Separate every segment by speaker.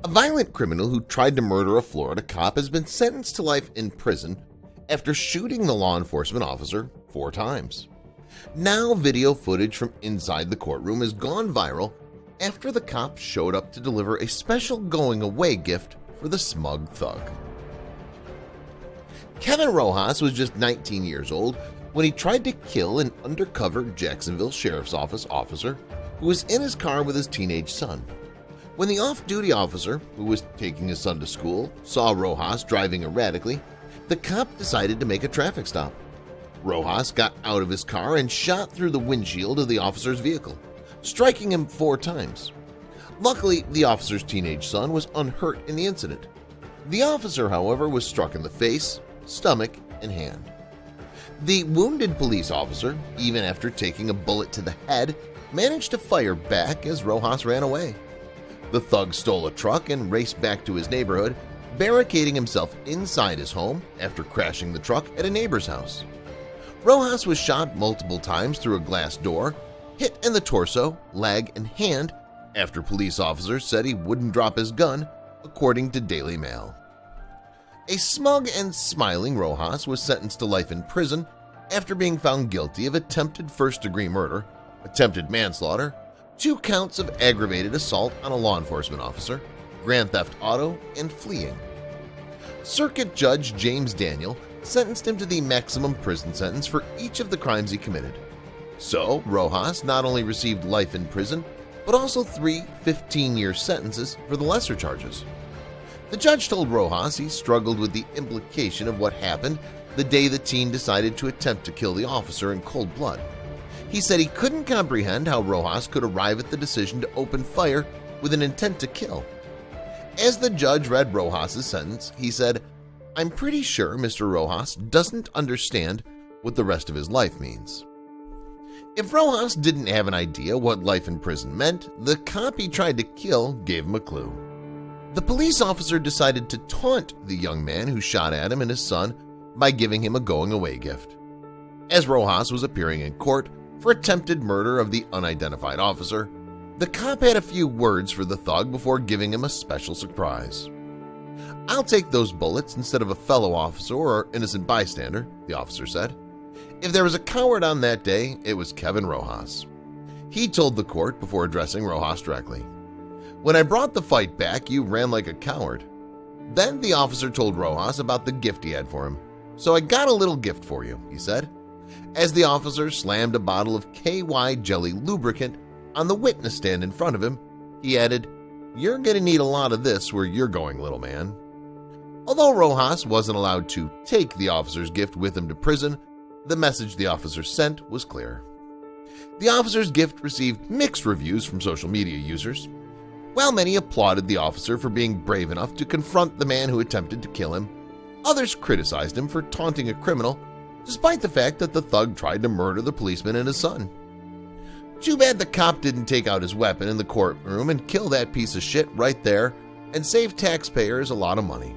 Speaker 1: A violent criminal who tried to murder a Florida cop has been sentenced to life in prison after shooting the law enforcement officer 4 times. Now video footage from inside the courtroom has gone viral after the cop showed up to deliver a special going-away gift for the smug thug. Kevin Rojas was just 19 years old when he tried to kill an undercover Jacksonville Sheriff's Office officer who was in his car with his teenage son. When the off-duty officer, who was taking his son to school, saw Rojas driving erratically, the cop decided to make a traffic stop. Rojas got out of his car and shot through the windshield of the officer's vehicle, striking him 4 times. Luckily, the officer's teenage son was unhurt in the incident. The officer, however, was struck in the face, stomach, and hand. The wounded police officer, even after taking a bullet to the head, managed to fire back as Rojas ran away. The thug stole a truck and raced back to his neighborhood, barricading himself inside his home after crashing the truck at a neighbor's house. Rojas was shot multiple times through a glass door, hit in the torso, leg, and hand after police officers said he wouldn't drop his gun, according to Daily Mail. A smug and smiling Rojas was sentenced to life in prison after being found guilty of attempted first-degree murder, attempted manslaughter, 2 counts of aggravated assault on a law enforcement officer, grand theft auto, and fleeing. Circuit Judge James Daniel sentenced him to the maximum prison sentence for each of the crimes he committed. So, Rojas not only received life in prison, but also 3 15-year sentences for the lesser charges. The judge told Rojas he struggled with the implication of what happened the day the teen decided to attempt to kill the officer in cold blood. He said he couldn't comprehend how Rojas could arrive at the decision to open fire with an intent to kill. As the judge read Rojas' sentence, he said, "I'm pretty sure Mr. Rojas doesn't understand what the rest of his life means." If Rojas didn't have an idea what life in prison meant, the cop he tried to kill gave him a clue. The police officer decided to taunt the young man who shot at him and his son by giving him a going-away gift. As Rojas was appearing in court for attempted murder of the unidentified officer, the cop had a few words for the thug before giving him a special surprise. "I'll take those bullets instead of a fellow officer or innocent bystander," the officer said. If there was a coward on that day, it was Kevin Rojas. He told the court before addressing Rojas directly, "When I brought the fight back, you ran like a coward." Then the officer told Rojas about the gift he had for him. "So I got a little gift for you," he said. As the officer slammed a bottle of KY jelly lubricant on the witness stand in front of him, he added, "You're going to need a lot of this where you're going, little man." Although Rojas wasn't allowed to take the officer's gift with him to prison, the message the officer sent was clear. The officer's gift received mixed reviews from social media users. While many applauded the officer for being brave enough to confront the man who attempted to kill him, others criticized him for taunting a criminal, despite the fact that the thug tried to murder the policeman and his son. Too bad the cop didn't take out his weapon in the courtroom and kill that piece of shit right there and save taxpayers a lot of money.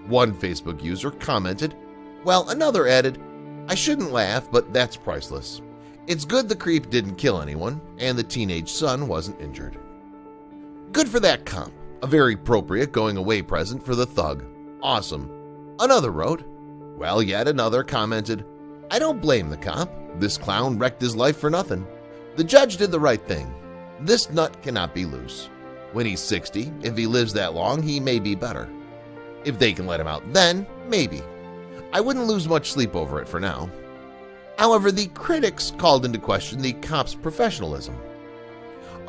Speaker 1: One Facebook user commented, while another added, "I shouldn't laugh, but that's priceless. It's good the creep didn't kill anyone and the teenage son wasn't injured." Good for that cop, a very appropriate going-away present for the thug. Awesome. Another wrote, while yet another commented, "I don't blame the cop. This clown wrecked his life for nothing. The judge did the right thing. This nut cannot be loose. When he's 60, if he lives that long, he may be better. If they can let him out then, maybe. I wouldn't lose much sleep over it for now." However, the critics called into question the cop's professionalism.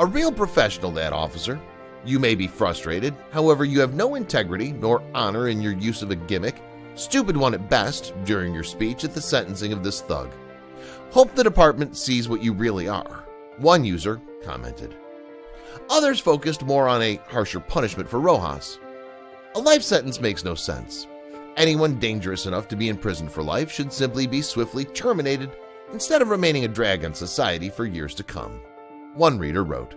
Speaker 1: "A real professional, that officer. You may be frustrated, however you have no integrity nor honor in your use of a gimmick, stupid one at best, during your speech at the sentencing of this thug. Hope the department sees what you really are," one user commented. Others focused more on a harsher punishment for Rojas. A life sentence makes no sense. Anyone dangerous enough to be in prison for life should simply be swiftly terminated instead of remaining a drag on society for years to come, one reader wrote.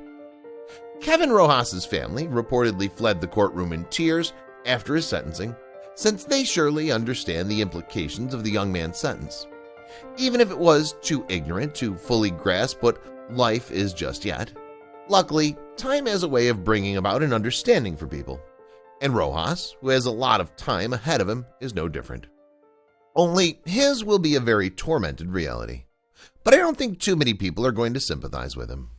Speaker 1: Kevin Rojas' family reportedly fled the courtroom in tears after his sentencing, since they surely understand the implications of the young man's sentence. Even if it was too ignorant to fully grasp what life is just yet, Luckily, time has a way of bringing about an understanding for people, and Rojas, who has a lot of time ahead of him, is no different. Only his will be a very tormented reality, but I don't think too many people are going to sympathize with him.